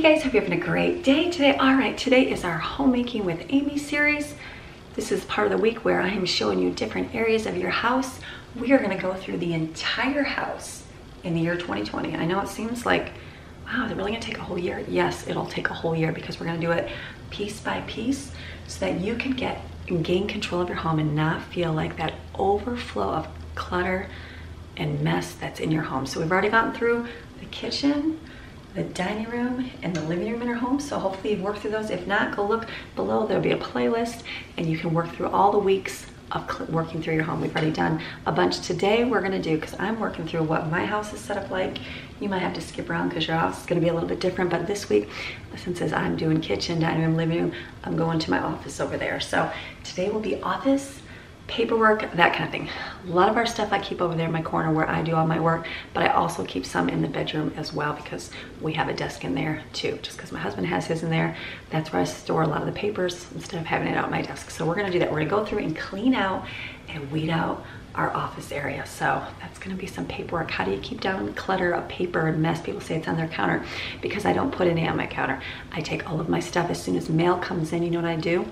guys, hope you're having a great day today. All right, today is our Homemaking with Amy series. This is part of the week where I am showing you different areas of your house. We are gonna go through the entire house in the year 2020. I know it seems like, wow, is it really gonna take a whole year? Yes, it'll take a whole year because we're gonna do it piece by piece so that you can gain control of your home and not feel like that overflow of clutter and mess that's in your home. So we've already gotten through the kitchen, the dining room, and the living room in our home. So hopefully you've worked through those. If not, go look below. There'll be a playlist and you can work through all the weeks of working through your home. We've already done a bunch. Today we're gonna do, because I'm working through what my house is set up like. You might have to skip around because your house is gonna be a little bit different, but this week, since I'm doing kitchen, dining room, living room, I'm going to my office over there. So today will be office, paperwork, that kind of thing. A lot of our stuff I keep over there in my corner where I do all my work, but I also keep some in the bedroom as well because we have a desk in there too. Just because my husband has his in there, that's where I store a lot of the papers instead of having it out my desk. So we're gonna do that. We're gonna go through and clean out and weed out our office area. So that's gonna be some paperwork. How do you keep down clutter of paper and mess? People say it's on their counter because I don't put any on my counter. I take all of my stuff as soon as mail comes in. You know what I do?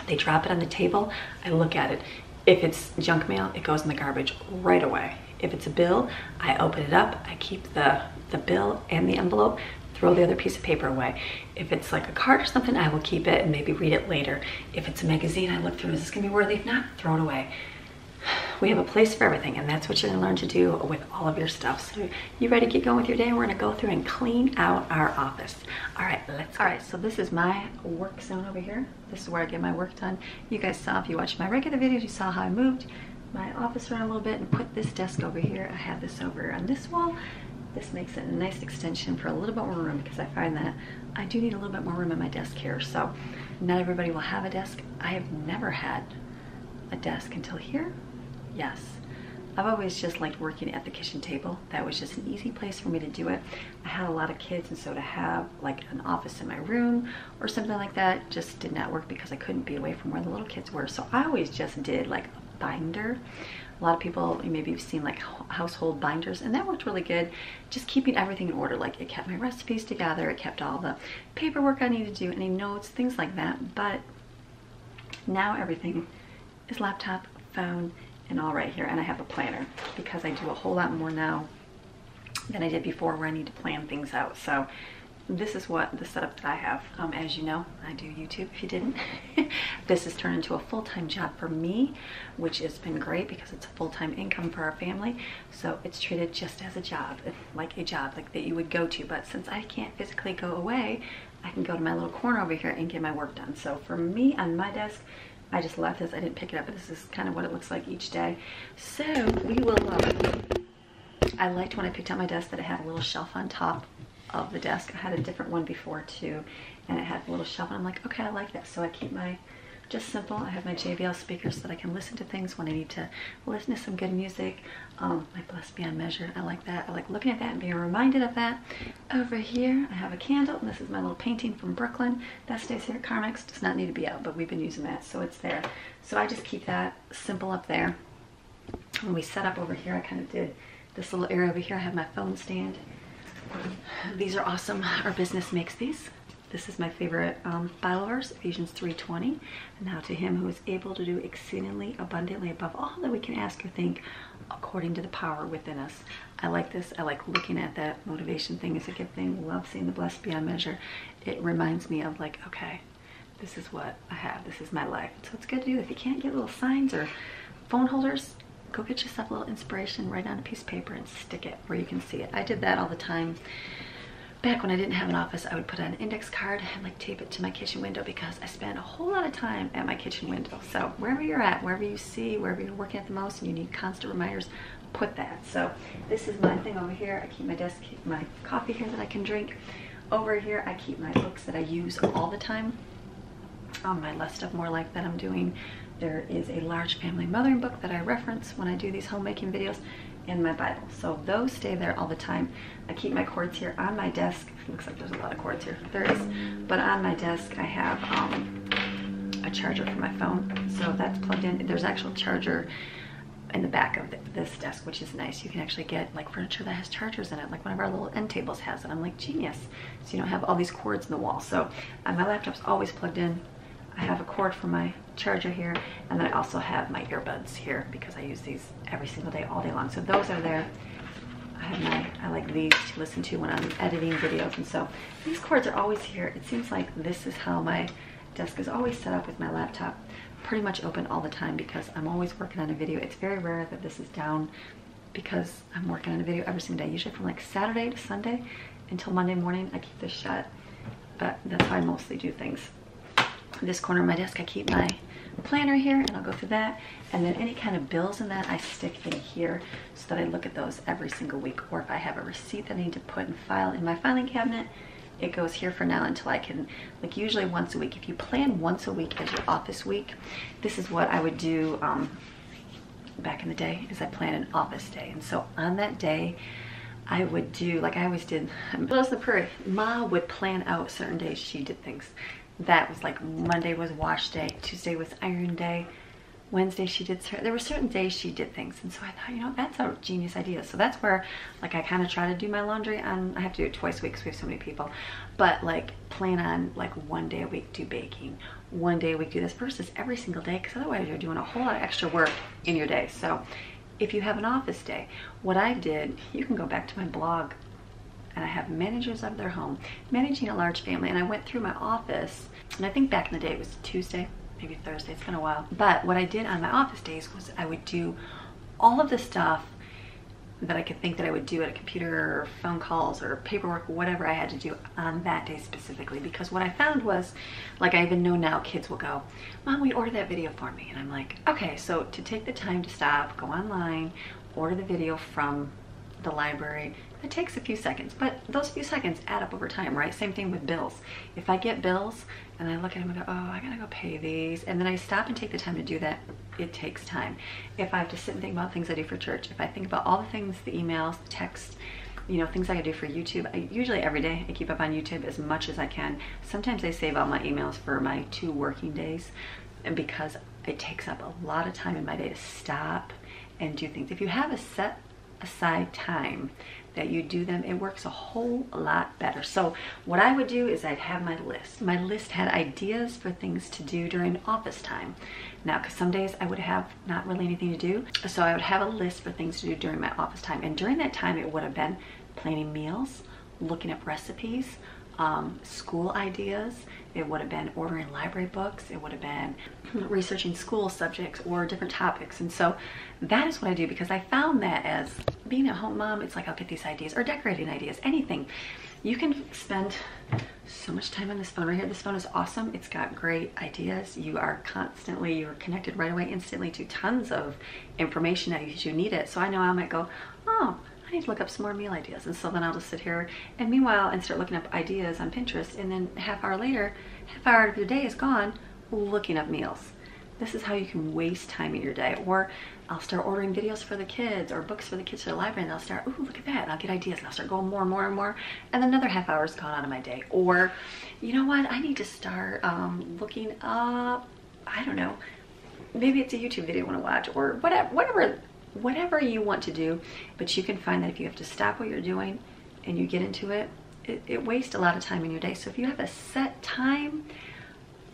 They drop it on the table, I look at it. If it's junk mail, it goes in the garbage right away. If it's a bill, I open it up, I keep the bill and the envelope, throw the other piece of paper away. If it's like a card or something, I will keep it and maybe read it later. If it's a magazine, I look through, is this gonna be worthy? If not, throw it away. We have a place for everything, and that's what you're gonna learn to do with all of your stuff. So you ready to get going with your day? We're gonna go through and clean out our office. All right, let's go. All right, so this is my work zone over here. This is where I get my work done. You guys saw, if you watched my regular videos, you saw how I moved my office around a little bit and put this desk over here. I have this over on this wall. This makes it a nice extension for a little bit more room because I find that I do need a little bit more room in my desk here. So not everybody will have a desk. I have never had a desk until here. Yes, I've always just liked working at the kitchen table. That was just an easy place for me to do it. I had a lot of kids, and so to have like an office in my room or something like that just did not work because I couldn't be away from where the little kids were. So I always just did like a binder. A lot of people, maybe you've seen like household binders, and that worked really good. Just keeping everything in order. Like it kept my recipes together, it kept all the paperwork I needed to do, any notes, things like that. But now everything is laptop, phone, and all right here, and I have a planner because I do a whole lot more now than I did before where I need to plan things out. So this is what the setup that I have. As you know, I do YouTube if you didn't. This has turned into a full-time job for me, which has been great because it's a full-time income for our family. So it's treated just as a job like that you would go to. But since I can't physically go away, I can go to my little corner over here and get my work done. So for me on my desk, I just left this, I didn't pick it up, but this is kind of what it looks like each day. So we will, I liked when I picked out my desk that it had a little shelf on top of the desk. I had a different one before too, and it had a little shelf, and I'm like, okay, I like that. So I keep my, just simple, I have my JBL speakers so that I can listen to things when I need to listen to some good music. My Blessed Beyond Measure, I like that. I like looking at that and being reminded of that. Over here, I have a candle, and this is my little painting from Brooklyn. That stays here at Carmex, does not need to be out, but we've been using that, so it's there. So I just keep that simple up there. When we set up over here, I kind of did this little area over here. I have my phone stand. These are awesome. Our business makes these. This is my favorite Bible verse, Ephesians 3:20. Now to him who is able to do exceedingly abundantly above all that we can ask or think, according to the power within us. I like this. I like looking at that motivation thing. It's a good thing. Love seeing the Blessed Beyond Measure. It reminds me of like, okay, this is what I have. This is my life. So it's good to do. If you can't get little signs or phone holders, go get yourself a little inspiration, write on a piece of paper and stick it where you can see it. I did that all the time. Back when I didn't have an office, I would put on an index card and like tape it to my kitchen window because I spend a whole lot of time at my kitchen window. So wherever you're at, wherever you see, wherever you're working at the most and you need constant reminders, put that. So this is my thing over here. I keep my desk, keep my coffee here that I can drink. Over here, I keep my books that I use all the time. My Less Stuff More Life that I'm doing. There is a large family mothering book that I reference when I do these homemaking videos, and my Bible. So those stay there all the time. I keep my cords here on my desk. It looks like there's a lot of cords here. There is. But on my desk I have a charger for my phone. So that's plugged in. There's actual charger in the back of this desk, which is nice. You can actually get like furniture that has chargers in it, like one of our little end tables has, and I'm like, genius. So you don't have all these cords in the wall. So my laptop's always plugged in. I have a cord for my charger here, and then I also have my earbuds here because I use these every single day, all day long. So those are there. I like these to listen to when I'm editing videos, and so these cords are always here. It seems like this is how my desk is always set up with my laptop pretty much open all the time because I'm always working on a video. It's very rare that this is down because I'm working on a video every single day, usually from like Saturday to Sunday until Monday morning. I keep this shut, but that's how I mostly do things. This corner of my desk, I keep my planner here, and I'll go through that, and then any kind of bills in that I stick in here so that I look at those every single week. Or if I have a receipt that I need to put and file in my filing cabinet, it goes here for now until I can, like usually once a week. If you plan once a week as your office week, this is what I would do back in the day, is I plan an office day. And so on that day, I would do, like I always did, Bless the Prairie, Ma would plan out certain days she did things. That was like Monday was wash day, Tuesday was iron day, Wednesday she did, there were certain days she did things. And so I thought, you know, that's a genius idea. So that's where like I kind of try to do my laundry on, I have to do it twice a week because we have so many people, but like plan on like one day a week do baking, one day a week do this versus every single day, because otherwise you're doing a whole lot of extra work in your day. So if you have an office day, what I did, you can go back to my blog, and I have managers of their home, managing a large family, and I went through my office, and I think back in the day it was Tuesday, maybe Thursday, it's been a while. But what I did on my office days was I would do all of the stuff that I could think that I would do at a computer or phone calls or paperwork, whatever I had to do on that day specifically. Because what I found was, like I even know now, kids will go, Mom, will you order that video for me? And I'm like, okay, so to take the time to stop, go online, order the video from the library, it takes a few seconds, but those few seconds add up over time, right? Same thing with bills. If I get bills and I look at them and go, oh, I gotta go pay these, and then I stop and take the time to do that, it takes time. If I have to sit and think about things I do for church, if I think about all the things, the emails, the text, you know, things I do for YouTube, usually every day I keep up on YouTube as much as I can. Sometimes I save all my emails for my 2 working days, and because it takes up a lot of time in my day to stop and do things. If you have a set aside time that you do them, it works a whole lot better. So what I would do is I'd have my list. My list had ideas for things to do during office time. Now, because some days I would have not really anything to do, so I would have a list for things to do during my office time. And during that time, it would have been planning meals, looking up recipes, school ideas. It would have been ordering library books. It would have been researching school subjects or different topics. And so that is what I do, because I found that as being a home mom, it's like I'll get these ideas, or decorating ideas, anything. You can spend so much time on this phone right here. This phone is awesome. It's got great ideas. You are constantly, you're connected right away, instantly to tons of information as you need it. So I know I might go, oh, I need to look up some more meal ideas. And so then I'll just sit here and meanwhile and start looking up ideas on Pinterest, and then half hour later, half hour of your day is gone looking up meals. This is how you can waste time in your day. Or I'll start ordering videos for the kids or books for the kids for the library, and they'll start, ooh, look at that, and I'll get ideas, and I'll start going more and more and more, and then another half hour is gone out of my day. Or, you know what, I need to start looking up, I don't know, maybe it's a YouTube video I want to watch, or whatever you want to do. But you can find that if you have to stop what you're doing and you get into it, it wastes a lot of time in your day. So if you have a set time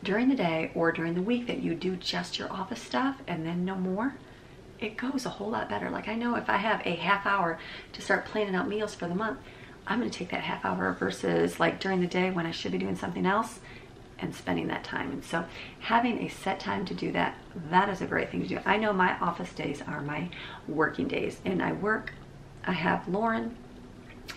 during the day or during the week that you do just your office stuff and then no more, it goes a whole lot better. Like I know if I have a half hour to start planning out meals for the month, I'm going to take that half hour versus like during the day when I should be doing something else and spending that time. And so having a set time to do that, that is a great thing to do. I know my office days are my working days, and I have Lauren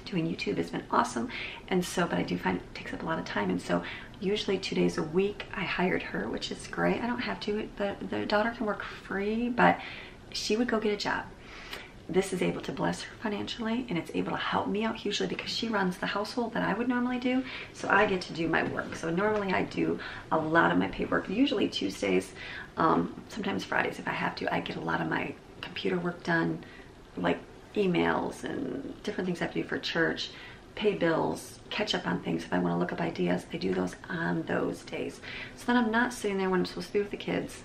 doing YouTube. It's been awesome. And so, but I do find it takes up a lot of time. And so usually 2 days a week I hired her, which is great. I don't have to, the daughter can work free, but she would go get a job. This is able to bless her financially, and it's able to help me out hugely because she runs the household that I would normally do. So I get to do my work. So normally I do a lot of my paperwork, usually Tuesdays, sometimes Fridays if I have to. I get a lot of my computer work done, like emails and different things I have to do for church, pay bills, catch up on things. If I want to look up ideas, I do those on those days. So then I'm not sitting there when I'm supposed to be with the kids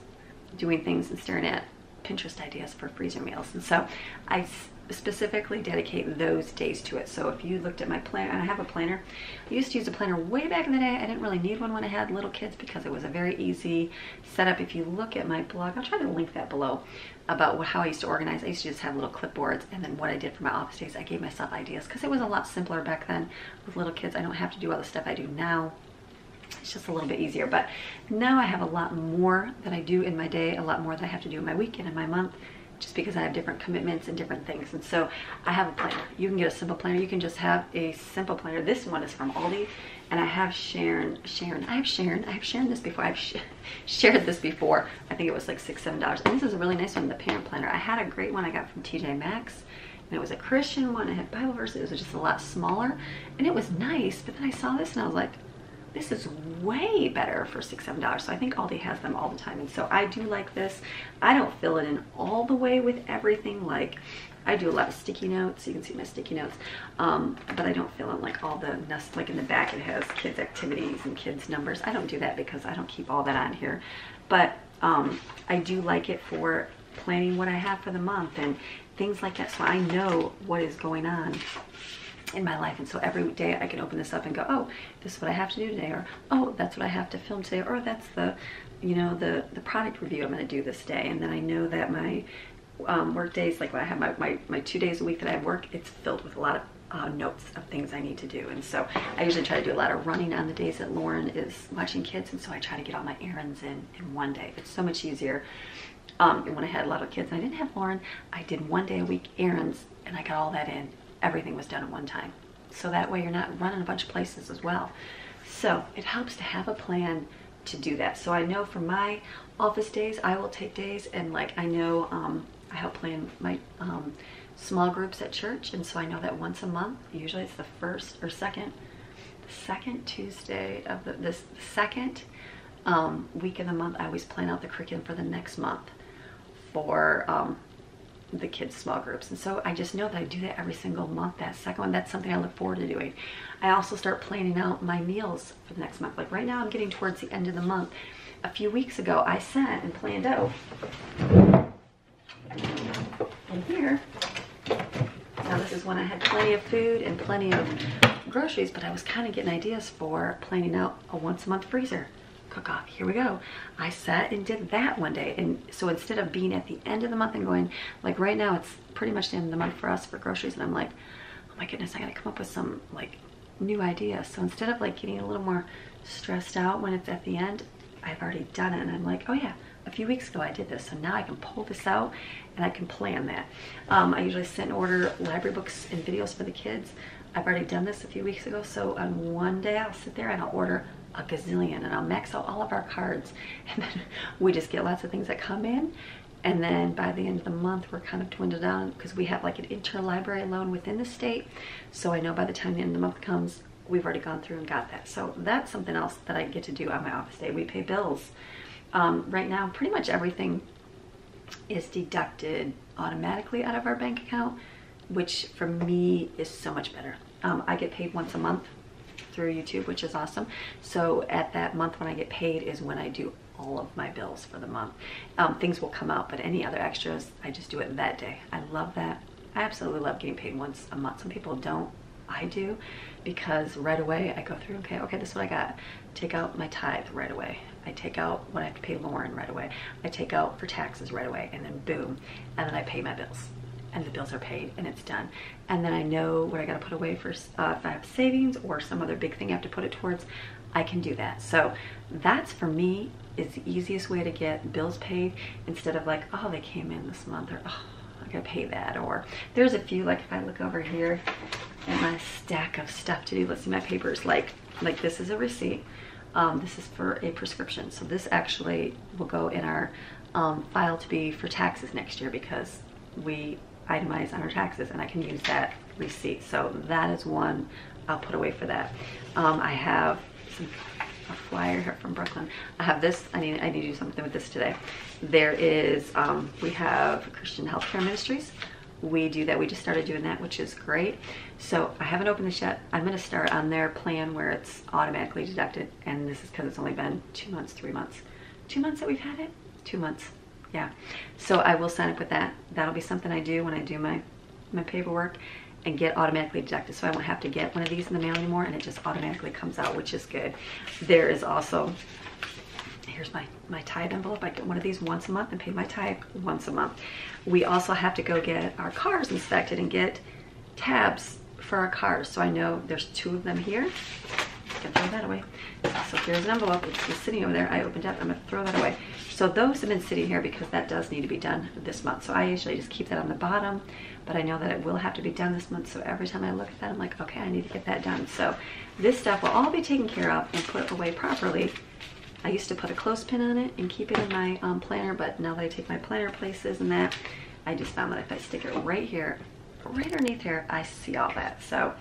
doing things and staring at Pinterest ideas for freezer meals. And so I specifically dedicate those days to it. So if you looked at my planner, and I have a planner. I used to use a planner way back in the day. I didn't really need one when I had little kids because it was a very easy setup. If you look at my blog, I'll try to link that below, about how I used to organize. I used to just have little clipboards, and then what I did for my office days, I gave myself ideas because it was a lot simpler back then with little kids. I don't have to do all the stuff I do now. It's just a little bit easier, but now I have a lot more that I do in my day, a lot more that I have to do in my week and in my month, just because I have different commitments and different things. And so I have a planner. You can get a simple planner. You can just have a simple planner. This one is from Aldi, and I have shared this before. I've shared this before. I think it was like $6, $7. And this is a really nice one, the parent planner. I had a great one I got from TJ Maxx, and it was a Christian one. I had Bible verses. It was just a lot smaller, and it was nice. But then I saw this, and I was like, this is way better for $6, $7. So I think Aldi has them all the time. And so I do like this. I don't fill it in all the way with everything. Like, I do a lot of sticky notes. You can see my sticky notes. But I don't fill in like all the, like in the back it has kids activities and kids numbers. I don't do that because I don't keep all that on here. But I do like it for planning what I have for the month and things like that. So I know what is going on in my life. And so every day I can open this up and go, oh, this is what I have to do today, or oh, that's what I have to film today, or that's the, you know, the product review I'm going to do this day. And then I know that my work days, like when I have my 2 days a week that I have work, it's filled with a lot of notes of things I need to do. And so I usually try to do a lot of running on the days that Lauren is watching kids, and so I try to get all my errands in one day. It's so much easier. And when I had a lot of kids and I didn't have Lauren, I did 1 day a week errands, and I got all that in. Everything was done at one time. So that way you're not running a bunch of places as well. So it helps to have a plan to do that. So I know for my office days, I will take days, and like I know I help plan my small groups at church, and so I know that once a month, usually it's the first or second Tuesday of the second week of the month, I always plan out the curriculum for the next month for the kids' small groups. And so I just know that I do that every single month. That second one, that's something I look forward to doing. I also start planning out my meals for the next month. Like right now I'm getting towards the end of the month. A few weeks ago I sat and planned out in here. Now this is when I had plenty of food and plenty of groceries, but I was kind of getting ideas for planning out a once a month freezer cook-off. Here we go. I sat and did that one day. And so instead of being at the end of the month and going, like right now it's pretty much the end of the month for us for groceries, and I'm like, oh my goodness, I gotta come up with some like new ideas. So instead of like getting a little more stressed out when it's at the end, I've already done it, and I'm like, oh yeah, a few weeks ago I did this, so now I can pull this out and I can plan that. I usually sit and order library books and videos for the kids. I've already done this a few weeks ago, so on one day I'll sit there and I'll order a gazillion, and I'll max out all of our cards, and then we just get lots of things that come in, and then by the end of the month we're kind of dwindled down because we have like an interlibrary loan within the state, so I know by the time the end of the month comes we've already gone through and got that. So that's something else that I get to do on my office day. We pay bills. Right now pretty much everything is deducted automatically out of our bank account, which for me is so much better. I get paid once a month through YouTube, which is awesome. So at that month when I get paid is when I do all of my bills for the month. Things will come out, but any other extras, I just do it that day. I love that. I absolutely love getting paid once a month. Some people don't. I do, because right away I go through, okay, this is what I got. Take out my tithe right away. I take out what I have to pay Lauren right away. I take out for taxes right away, and then boom, and then I pay my bills. And the bills are paid and it's done. And then I know what I gotta put away for if I have savings or some other big thing I have to put it towards, I can do that. So that's, for me, is the easiest way to get bills paid, instead of like, oh, they came in this month, or oh, I gotta pay that. Or there's a few, like if I look over here at my stack of stuff to do, let's see my papers, like this is a receipt. This is for a prescription. So this actually will go in our file to be for taxes next year, because we itemize on our taxes, and I can use that receipt. So that is one I'll put away for that. I have a flyer here from Brooklyn. I have this. I need to do something with this today. There is we have Christian Healthcare Ministries. We do that. We just started doing that, which is great. So I haven't opened this yet. I'm going to start on their plan where it's automatically deducted, and this is because it's only been 2 months, 3 months, 2 months that we've had it. 2 months. Yeah, so I will sign up with that. That'll be something I do when I do my paperwork, and get automatically deducted, so I won't have to get one of these in the mail anymore, and it just automatically comes out, which is good. There is also, here's my tithe envelope. I get one of these once a month and pay my tithe once a month. We also have to go get our cars inspected and get tabs for our cars. So I know there's 2 of them here. I can throw that away. So here's an envelope. It's just sitting over there. I opened up. I'm going to throw that away. So those have been sitting here because that does need to be done this month. So I usually just keep that on the bottom, but I know that it will have to be done this month. So every time I look at that, I'm like, okay, I need to get that done. So this stuff will all be taken care of and put away properly. I used to put a clothespin on it and keep it in my planner, but now that I take my planner places and that, I just found that if I stick it right here, right underneath here, I see all that. So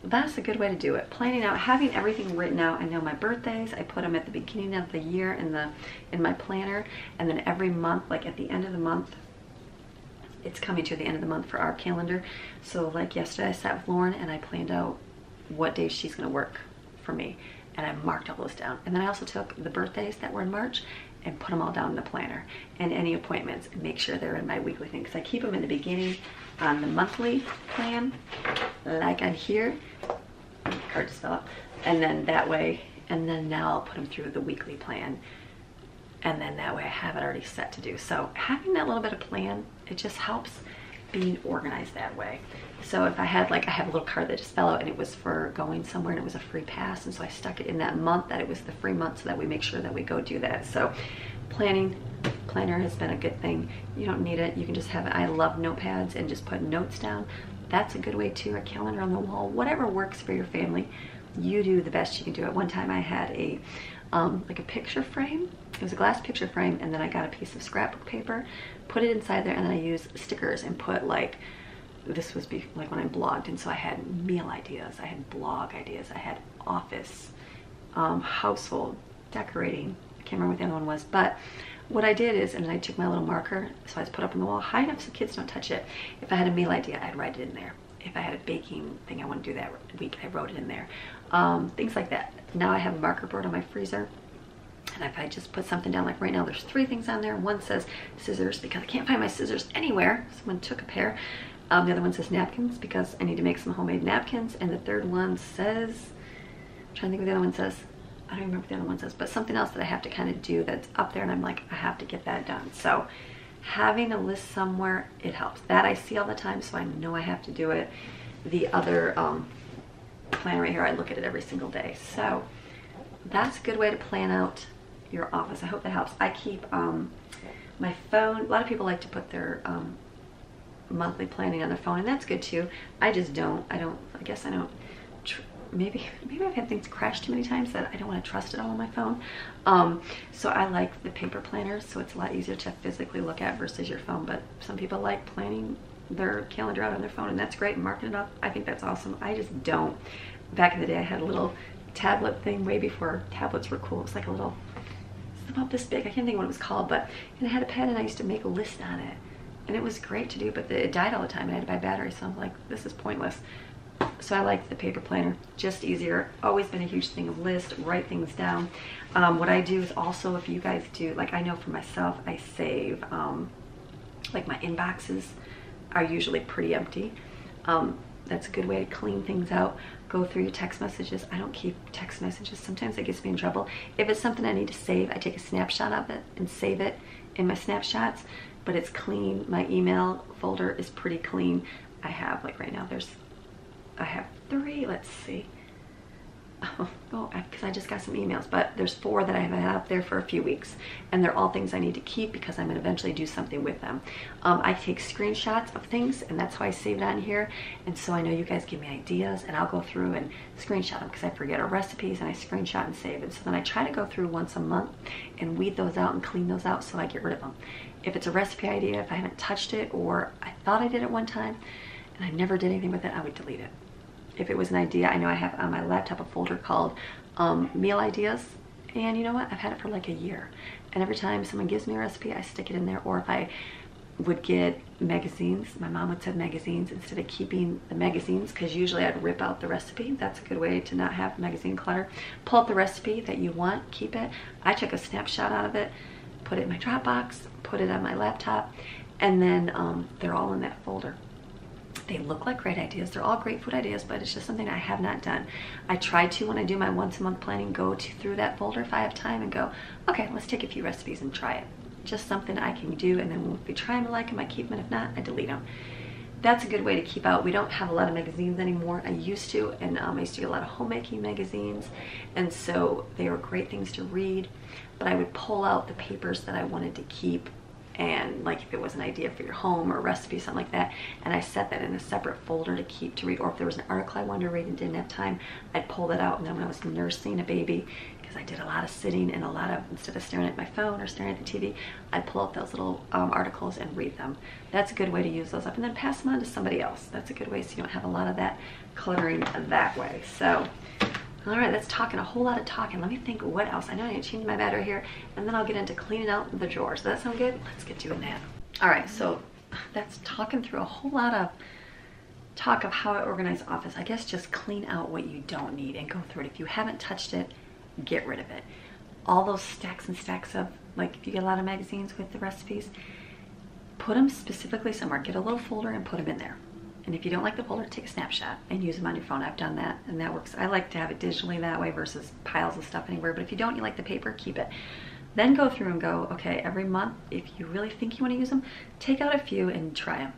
that's a good way to do it. Planning out, having everything written out. I know my birthdays, I put them at the beginning of the year in my planner, and then every month, like at the end of the month, it's coming to the end of the month for our calendar. So like yesterday I sat with Lauren and I planned out what days she's gonna work for me, and I marked all those down. And then I also took the birthdays that were in March and put them all down in the planner, and any appointments, and make sure they're in my weekly thing, because I keep them in the beginning on the monthly plan, like on here. The card just fell out. And then that way, and then now I'll put them through the weekly plan, and then that way I have it already set to do. So having that little bit of plan, it just helps being organized that way. So if I had, like, I have a little card that just fell out and it was for going somewhere and it was a free pass, and so I stuck it in that month that it was the free month, so that we make sure that we go do that. So planner has been a good thing. You don't need it, you can just have it. I love notepads and just put notes down. That's a good way too. A calendar on the wall, whatever works for your family, you do the best you can do. At one time I had a like a picture frame. It was a glass picture frame, and then I got a piece of scrapbook paper, put it inside there, and then I used stickers and put, like, this was like when I blogged, and so I had meal ideas, I had blog ideas, I had office, household, decorating. I can't remember what the other one was, but what I did is, and then I took my little marker, so I just put up on the wall high enough so kids don't touch it. If I had a meal idea, I'd write it in there. If I had a baking thing I want to do that week, I wrote it in there. Things like that. Now I have a marker board on my freezer, and if I just put something down, like right now there's 3 things on there. One says scissors, because I can't find my scissors anywhere. Someone took a pair. The other one says napkins, because I need to make some homemade napkins. And the third one says, I'm trying to think what the other one says. I don't even remember what the other one says, but something else that I have to kind of do that's up there, and I'm like, I have to get that done. So having a list somewhere, it helps. That I see all the time, so I know I have to do it. The other plan right here, I look at it every single day. So that's a good way to plan out your office. I hope that helps. I keep my phone. A lot of people like to put their monthly planning on their phone, and that's good too. I just don't. I guess I don't. Maybe I've had things crash too many times that I don't want to trust it all on my phone. So I like the paper planners, so it's a lot easier to physically look at versus your phone. But some people like planning their calendar out on their phone, and that's great, and marking it up. I think that's awesome. I just don't. Back in the day, I had a little tablet thing way before tablets were cool. It was like a little, it's about this big. I can't think of what it was called, but and it had a pen, and I used to make a list on it, and it was great to do, but it died all the time. I had to buy batteries, so I'm like, this is pointless. So I like the paper planner, just easier. Always been a huge thing of list, write things down. What I do is also, if you guys do, like I know for myself, I save, like my inboxes are usually pretty empty. That's a good way to clean things out. Go through your text messages. I don't keep text messages. Sometimes it gets me in trouble. If it's something I need to save, I take a snapshot of it and save it in my snapshots, but it's clean. My email folder is pretty clean. I have, like right now, I have 3, let's see. Oh, because I just got some emails, but there's 4 that I haven't had up there for a few weeks, and they're all things I need to keep because I'm going to eventually do something with them. I take screenshots of things, and that's how I save it on here, and so I know you guys give me ideas, and I'll go through and screenshot them because I forget our recipes, and I screenshot and save it. So then I try to go through once a month and weed those out and clean those out so I get rid of them. If it's a recipe idea, if I haven't touched it, or I thought I did it one time and I never did anything with it, I would delete it. If it was an idea, I know I have on my laptop a folder called meal ideas, and you know what, I've had it for like a year, and every time someone gives me a recipe, I stick it in there. Or if I would get magazines, my mom would send magazines instead of keeping the magazines, because usually I'd rip out the recipe. That's a good way to not have magazine clutter. Pull up the recipe that you want, keep it. I took a snapshot out of it, put it in my Dropbox, put put it on my laptop, and then they're all in that folder. They look like great ideas. They're all great food ideas, but it's just something I have not done. I try to, when I do my once a month planning, go through that folder if I have time and go, okay, let's take a few recipes and try it. Just something I can do, and then if we try them, I like them, I keep them, and if not, I delete them. That's a good way to keep out. We don't have a lot of magazines anymore. I used to, and I used to get a lot of homemaking magazines, and so they were great things to read, but I would pull out the papers that I wanted to keep, and like if it was an idea for your home or a recipe, something like that, and I set that in a separate folder to keep to read, or if there was an article I wanted to read and didn't have time, I'd pull that out. And then when I was nursing a baby, because I did a lot of sitting and a lot of, instead of staring at my phone or staring at the TV, I'd pull out those little articles and read them. That's a good way to use those up, and then pass them on to somebody else. That's a good way, so you don't have a lot of that cluttering that way. So all right, that's talking, a whole lot of talking. Let me think what else. I know I need to change my battery here, and then I'll get into cleaning out the drawers. Does that sound good? Let's get doing that. All right, so that's talking through a whole lot of talk of how I organize office. I guess just clean out what you don't need and go through it. If you haven't touched it, get rid of it. All those stacks and stacks of, like if you get a lot of magazines with the recipes, put them specifically somewhere. Get a little folder and put them in there. And if you don't like the folder, take a snapshot and use them on your phone. I've done that, and that works. I like to have it digitally that way versus piles of stuff anywhere. But if you don't, you like the paper, keep it. Then go through and go, okay, every month, if you really think you want to use them, take out a few and try them.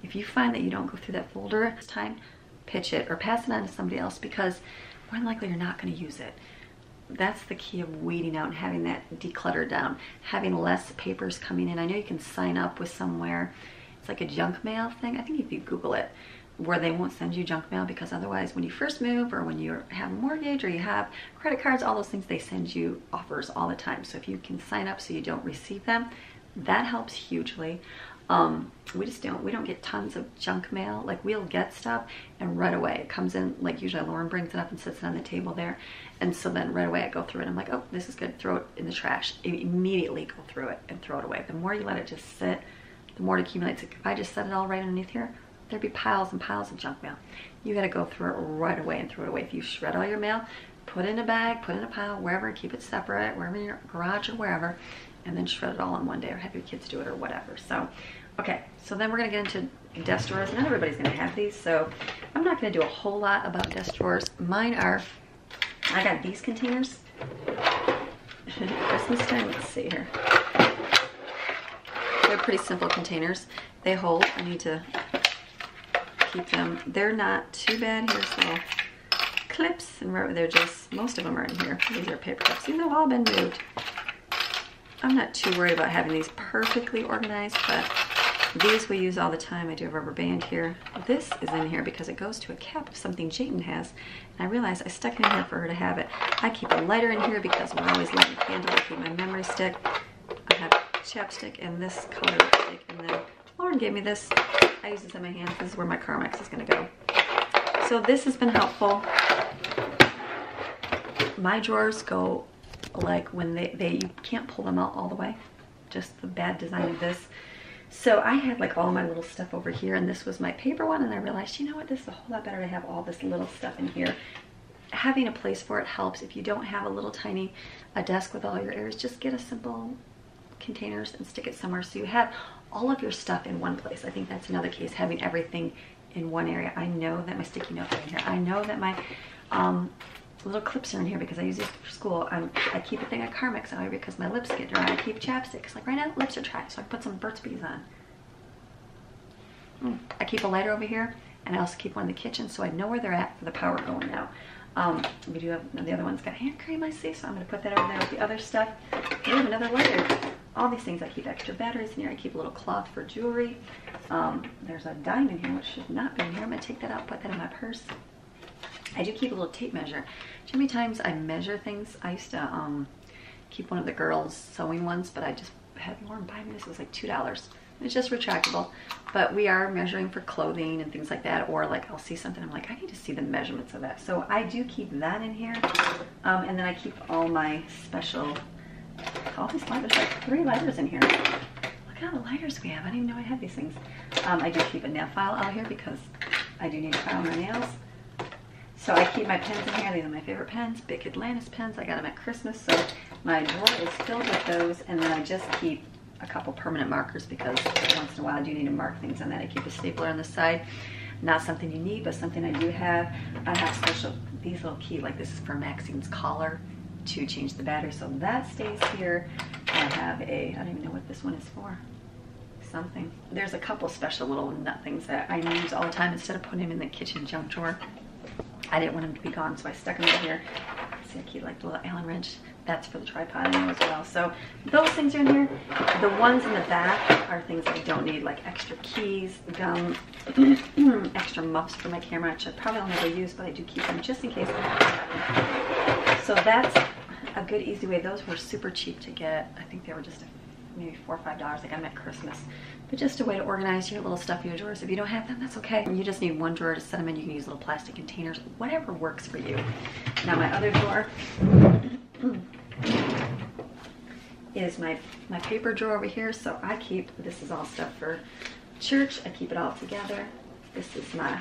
If you find that you don't go through that folder this time, pitch it or pass it on to somebody else, because more than likely you're not going to use it. That's the key of weeding out and having that decluttered down, having less papers coming in. I know you can sign up with somewhere. It's like a junk mail thing. I think if you Google it, where they won't send you junk mail, because otherwise when you first move or when you have a mortgage or you have credit cards, all those things, they send you offers all the time. So if you can sign up so you don't receive them, that helps hugely. We don't get tons of junk mail. Like we'll get stuff and right away it comes in, like usually Lauren brings it up and sits it on the table there. And so then right away I go through it. I'm like, oh, this is good. Throw it in the trash. Immediately go through it and throw it away. The more you let it just sit, the more it accumulates. If I just set it all right underneath here, there'd be piles and piles of junk mail. You gotta go through it right away and throw it away. If you shred all your mail, put it in a bag, put it in a pile, wherever, keep it separate, wherever in your garage or wherever, and then shred it all in one day or have your kids do it or whatever. So, okay, so then we're gonna get into desk drawers. Not everybody's gonna have these, so I'm not gonna do a whole lot about desk drawers. Mine are, I got these containers. Christmas time, let's see here. They're pretty simple containers. They hold, I need to keep them. They're not too bad. Here's little clips, and they're just, most of them are in here. These are paper cups. These have all been moved. I'm not too worried about having these perfectly organized, but these we use all the time. I do a rubber band here. This is in here because it goes to a cap of something Jayton has, and I realized I stuck it in here for her to have it. I keep a lighter in here because we're always lighting candles. I keep my memory stick. I have chapstick and this color lipstick, and then Lauren gave me this. I use this in my hand. This is where my Carmex is going to go. So this has been helpful. My drawers go like when you can't pull them out all the way, just the bad design of this. So I had like all my little stuff over here, and this was my paper one, and I realized, you know what, this is a whole lot better to have all this little stuff in here. Having a place for it helps. If you don't have a little tiny desk with all your areas, just get a simple containers and stick it somewhere so you have all of your stuff in one place. I think that's another case, having everything in one area. I know that my sticky notes are in here. I know that my little clips are in here because I use these for school. I keep a thing of Carmex on here because my lips get dry. I keep chapsticks. Like right now, lips are dry, so I put some Burt's Bees on. I keep a lighter over here, and I also keep one in the kitchen so I know where they're at for the power going out. We do have, the other one's got hand cream, I see, so I'm going to put that over there with the other stuff. We have another lighter. All these things, I keep extra batteries in here. I keep a little cloth for jewelry. There's a dime in here, which should not be in here. I'm going to take that out, put that in my purse. I do keep a little tape measure. Do you know how many times I measure things? I used to keep one of the girls' sewing ones, but I just had Lauren buy me this. It was like $2. It's just retractable, but we are measuring for clothing and things like that, or like I'll see something, I'm like, I need to see the measurements of that. So I do keep that in here, and then I keep all my special, all these lighters, like 3 lighters in here. Look at all the lighters we have. I didn't even know I had these things. I do keep a nail file out here because I do need to file my nails. So I keep my pens in here. These are my favorite pens, Big Atlantis pens. I got them at Christmas, so my drawer is filled with those, and then I just keep a couple permanent markers because once in a while I do need to mark things on that. I keep a stapler on the side. Not something you need, but something I do have. I have special, these little key, like this is for Maxine's collar to change the battery. So that stays here. I have a, I don't even know what this one is for. Something. There's a couple special little nut things that I use all the time instead of putting them in the kitchen junk drawer. I didn't want them to be gone, so I stuck them in here. See, I keep like the little Allen wrench. That's for the tripod I know as well. So those things are in here. The ones in the back are things I don't need, like extra keys, gum, extra muffs for my camera, which I probably will never use, but I do keep them just in case. So that's a good, easy way. Those were super cheap to get. I think they were just maybe $4 or $5. I got them at Christmas. But just a way to organize your little stuff in your drawers. If you don't have them, that's okay. You just need one drawer to set them in. You can use little plastic containers, whatever works for you. Now my other drawer is my paper drawer over here. So I keep, this is all stuff for church. I keep it all together. This is my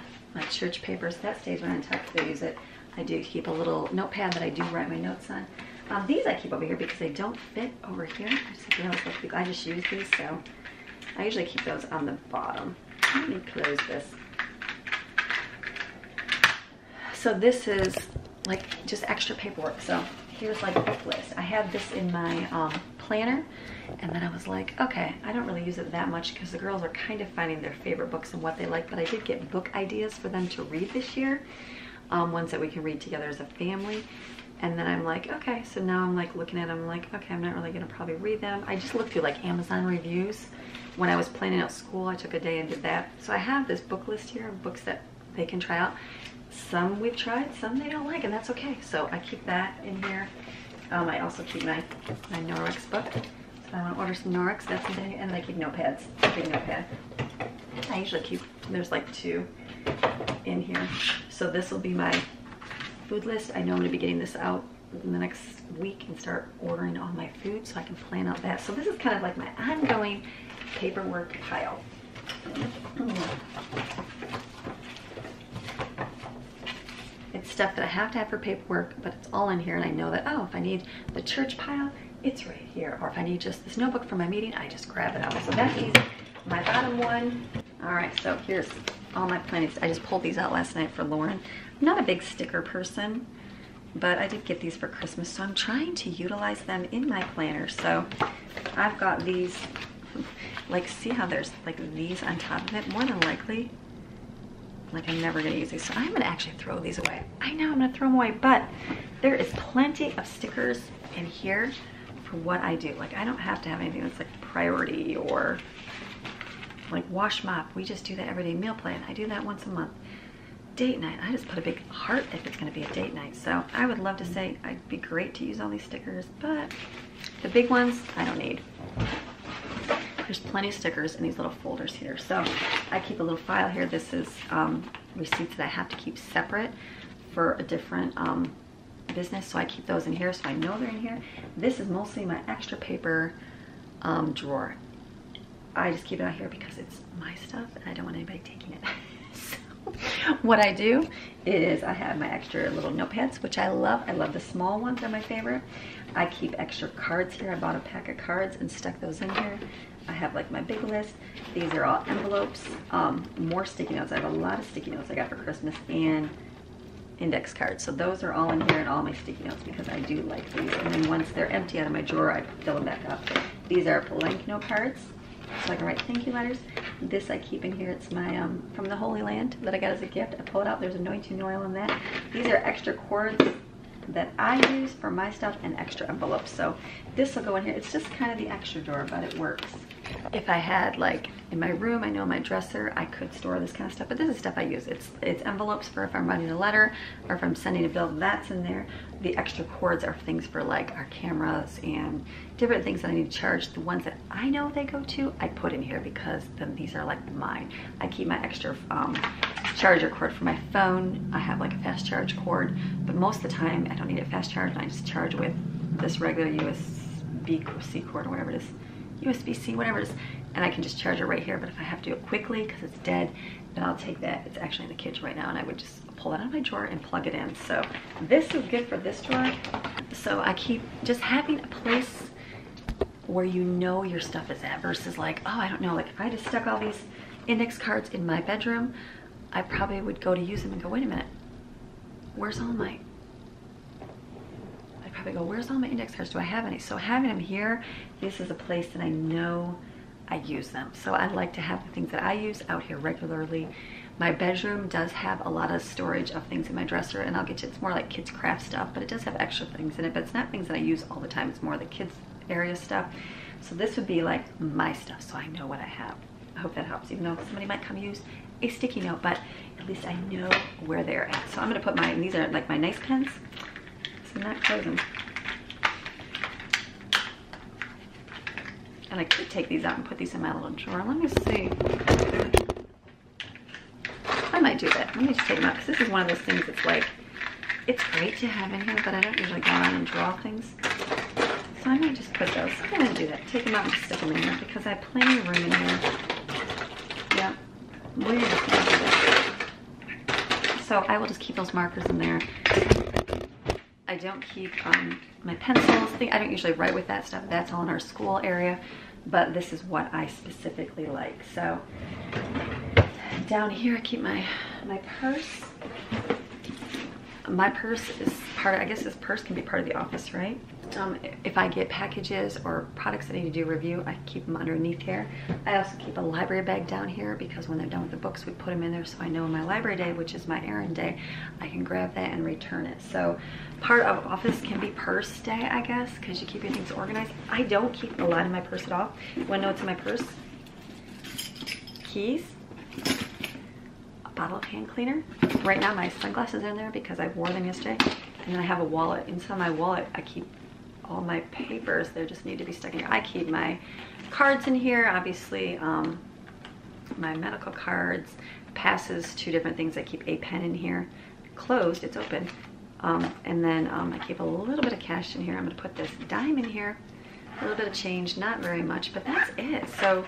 church papers. That stays right on top because I use it. I do keep a little notepad that I do write my notes on. These I keep over here because they don't fit over here. I just use these, so I usually keep those on the bottom. Let me close this. So this is like just extra paperwork. So here's like a book list. I have this in my planner, and then I was like, okay, I don't really use it that much because the girls are kind of finding their favorite books and what they like, but I did get book ideas for them to read this year, ones that we can read together as a family. And then I'm like, okay, so now I'm like looking at them, I'm like, okay, I'm not really gonna probably read them. I just looked through like Amazon reviews. When I was planning out school, I took a day and did that. So I have this book list here of books that they can try out. Some we've tried, some they don't like, and that's okay. So I keep that in here. I also keep my Norwex book. So I wanna order some Norwex, that's in there, and I keep notepads, a big notepad. I usually keep, there's like 2 in here. So this will be my food list. I know I'm going to be getting this out in the next week and start ordering all my food so I can plan out that. So this is kind of like my ongoing paperwork pile. It's stuff that I have to have for paperwork, but it's all in here, and I know that, oh, if I need the church pile, it's right here. Or if I need just this notebook for my meeting, I just grab it out. So that's easy. My bottom one. All right, so here's all my plannings. I just pulled these out last night for Lauren. I'm not a big sticker person, but I did get these for Christmas, so I'm trying to utilize them in my planner. So I've got these, like, see how there's like these on top of it? More than likely, like, I'm never gonna use these, so I'm gonna actually throw these away. I know I'm gonna throw them away, but there is plenty of stickers in here for what I do. Like, I don't have to have anything that's like priority or like wash mop. We just do the everyday meal plan. I do that once a month. Date night, I just put a big heart if it's gonna be a date night. So I would love to say I'd be great to use all these stickers, but the big ones I don't need. There's plenty of stickers in these little folders here. So I keep a little file here. This is receipts that I have to keep separate for a different business. So I keep those in here so I know they're in here. This is mostly my extra paper drawer. I just keep it out here because it's my stuff and I don't want anybody taking it. What I do is I have my extra little notepads, which I love. I love the small ones, they're my favorite. I keep extra cards here. I bought a pack of cards and stuck those in here. I have like my big list. These are all envelopes, more sticky notes. I have a lot of sticky notes I got for Christmas and index cards. So those are all in here and all my sticky notes because I do like these. And then once they're empty out of my drawer, I fill them back up. These are blank note cards, so I can write thank you letters. This I keep in here. It's my from the Holy Land that I got as a gift. I pull it out. There's anointing oil in that. These are extra cords that I use for my stuff and extra envelopes. So this will go in here. It's just kind of the extra drawer, but it works. If I had like in my room, I know my dresser, I could store this kind of stuff, but this is stuff I use. It's envelopes for if I'm writing a letter or if I'm sending a bill, that's in there. The extra cords are things for like our cameras and different things that I need to charge. The ones that I know they go to, I put in here because then these are like mine. I keep my extra charger cord for my phone. I have like a fast charge cord, but most of the time I don't need a fast charge and I just charge with this regular USB-C cord or whatever it is. USB-C, whatever it is, and I can just charge it right here. But if I have to do it quickly because it's dead, then I'll take that. It's actually in the kitchen right now, and I would just pull that out of my drawer and plug it in. So this is good for this drawer. So I keep just having a place where you know your stuff is at versus like, oh, I don't know, like if I just stuck all these index cards in my bedroom, I probably would go to use them and go, wait a minute, where's all my, I'd probably go, where's all my index cards? Do I have any? So having them here, this is a place that I know I use them. So I like to have the things that I use out here regularly. My bedroom does have a lot of storage of things in my dresser, and I'll get to, it's more like kids craft stuff, but it does have extra things in it, but it's not things that I use all the time. It's more the kids area stuff. So this would be like my stuff, so I know what I have. I hope that helps, even though somebody might come use a sticky note, but at least I know where they're at. So I'm gonna put my, these are like my nice pens, so I'm not closing. And I could take these out and put these in my little drawer. Let me see. I might do that. Let me just take them out, because this is one of those things that's like, it's great to have in here, but I don't usually go around and draw things. So I might just put those. I'm gonna do that. Take them out and just stick them in here, because I have plenty of room in here. Yeah, we're just gonna do that. So I will just keep those markers in there. I don't keep my pencils. I don't usually write with that stuff. That's all in our school area, but this is what I specifically like. So down here I keep my purse. My purse is part of, I guess this purse can be part of the office, right? If I get packages or products that I need to do a review, I keep them underneath here. I also keep a library bag down here, because when they're done with the books, we put them in there, so I know my library day, which is my errand day, I can grab that and return it. So part of office can be purse day, I guess, because you keep your things organized. I don't keep a lot in my purse at all. You wanna know what's in my purse? Keys, a bottle of hand cleaner. Right now my sunglasses are in there because I wore them yesterday. And then I have a wallet. Inside my wallet I keep all my papers. They just need to be stuck in here. I keep my cards in here, obviously, my medical cards, passes, 2 different things. I keep a pen in here, closed, it's open. And then I keep a little bit of cash in here. I'm gonna put this dime in here, a little bit of change, not very much, but that's it. So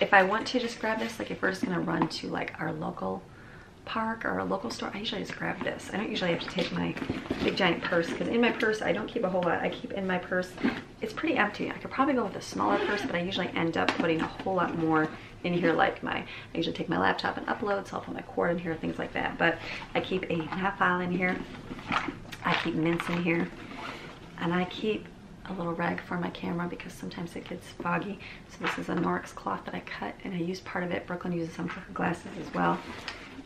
if I want to just grab this, like if we're just gonna run to like our local park or a local store, I usually just grab this. I don't usually have to take my big giant purse, because in my purse I don't keep a whole lot. I keep in my purse, it's pretty empty. I could probably go with a smaller purse, but I usually end up putting a whole lot more in here. Like I usually take my laptop and upload, so I'll put my cord in here, things like that. But I keep a half file in here, I keep mints in here, and I keep a little rag for my camera because sometimes it gets foggy. So this is a Norwex cloth that I cut, and I use part of it. Brooklyn uses some for her glasses as well.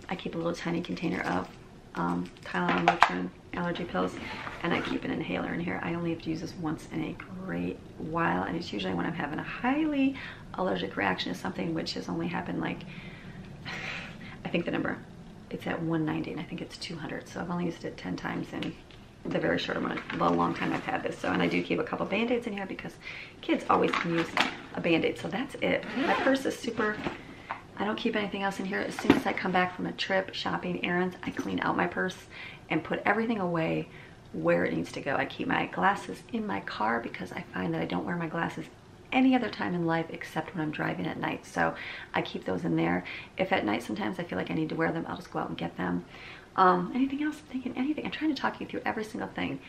I keep a little tiny container of Tylenol, Motrin, allergy pills, and I keep an inhaler in here. I only have to use this once in a great while, and it's usually when I'm having a highly allergic reaction to something, which has only happened like, I think the number, it's at 190, and I think it's 200, so I've only used it 10 times in the very short amount, the long time I've had this. So, and I do keep a couple Band-Aids in here because kids always can use a Band-Aid. So that's it. My purse is super, I don't keep anything else in here. As soon as I come back from a trip, shopping, errands, I clean out my purse and put everything away where it needs to go. I keep my glasses in my car because I find that I don't wear my glasses any other time in life except when I'm driving at night. So I keep those in there. If at night sometimes I feel like I need to wear them, I'll just go out and get them. Anything else? I'm thinking anything. I'm trying to talk you through every single thing.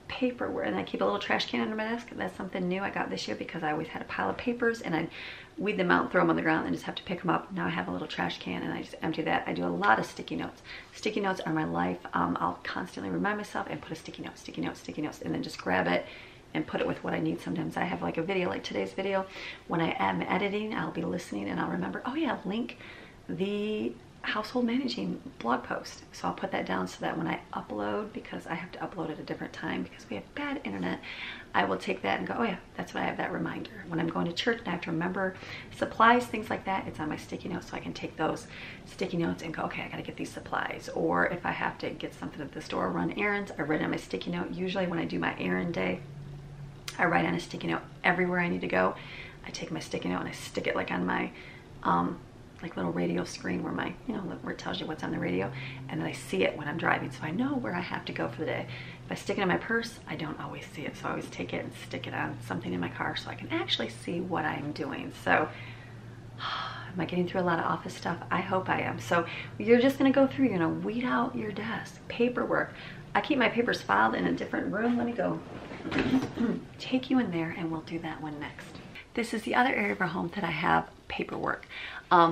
Paperwork, and I keep a little trash can under my desk. That's something new I got this year because I always had a pile of papers and I'd weed them out, throw them on the ground, and just have to pick them up. Now I have a little trash can and I just empty that. I do a lot of sticky notes. Sticky notes are my life. I'll constantly remind myself and put a sticky note, sticky note, sticky notes, and then just grab it and put it with what I need. Sometimes I have like a video, like today's video. When I am editing, I'll be listening and I'll remember, oh yeah, link the household managing blog post. So I'll put that down so that when I upload, because I have to upload at a different time because we have bad internet, I will take that and go, oh yeah, that's what I have that reminder. When I'm going to church and I have to remember supplies, things like that, it's on my sticky notes, so I can take those sticky notes and go, okay, I gotta get these supplies. Or if I have to get something at the store, run errands, I write on my sticky note. Usually when I do my errand day, I write on a sticky note everywhere I need to go. I take my sticky note and I stick it like on my like little radio screen where my, you know, where it tells you what's on the radio, and then I see it when I'm driving, so I know where I have to go for the day. If I stick it in my purse, I don't always see it, so I always take it and stick it on something in my car so I can actually see what I'm doing. So am I getting through a lot of office stuff? I hope I am. So you're just gonna go through, you're gonna weed out your desk, paperwork. I keep my papers filed in a different room. Let me go take you in there and we'll do that one next. This is the other area of our home that I have paperwork.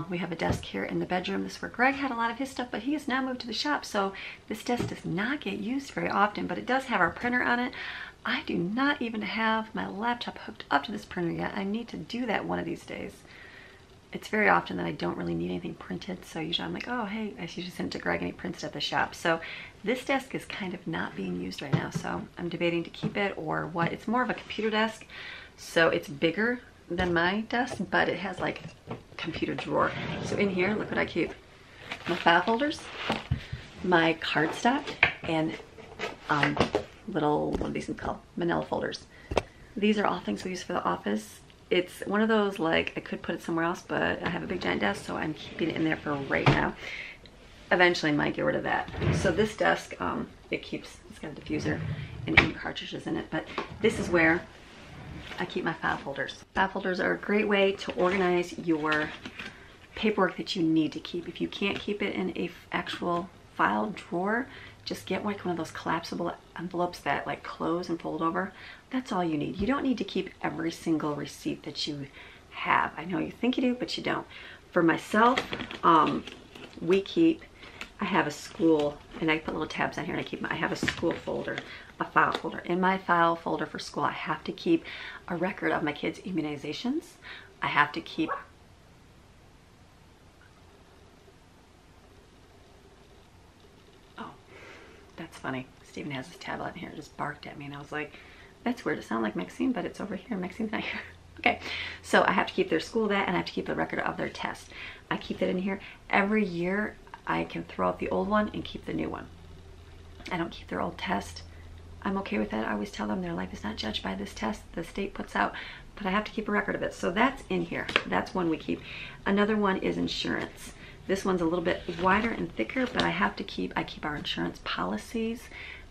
We have a desk here in the bedroom. This is where Greg had a lot of his stuff, but he has now moved to the shop, so this desk does not get used very often, but it does have our printer on it. I do not even have my laptop hooked up to this printer yet. I need to do that one of these days. It's very often that I don't really need anything printed, so usually I'm like, oh, hey, I usually send it to Greg and he prints it at the shop. So this desk is kind of not being used right now, so I'm debating to keep it or what. It's more of a computer desk, so it's bigger than my desk, but it has like a computer drawer. So in here, look what I keep. My file folders, my cardstock, and little, what are these called? Manila folders. These are all things we use for the office. It's one of those, like, I could put it somewhere else, but I have a big giant desk, so I'm keeping it in there for right now. Eventually I might get rid of that. So this desk, it's got a diffuser and ink cartridges in it, but this is where I keep my file folders. File folders are a great way to organize your paperwork that you need to keep. If you can't keep it in a actual file drawer, just get like one of those collapsible envelopes that like close and fold over. That's all you need. You don't need to keep every single receipt that you have. I know you think you do, but you don't. For myself, I have a school, and I put little tabs on here, and I have a school folder, a file folder. In my file folder for school, I have to keep a record of my kids' immunizations. I have to keep that's funny. Steven has his tablet in here, just barked at me, and I was like, that's weird. It sounds like Maxine, but it's over here. Maxine's not here. Okay, so I have to keep their school that, and I have to keep a record of their test. I keep that in here. Every year, I can throw out the old one and keep the new one. I don't keep their old test. I'm okay with that. I always tell them their life is not judged by this test the state puts out, but I have to keep a record of it. So that's in here. That's one we keep. Another one is insurance. This one's a little bit wider and thicker, but I keep our insurance policies.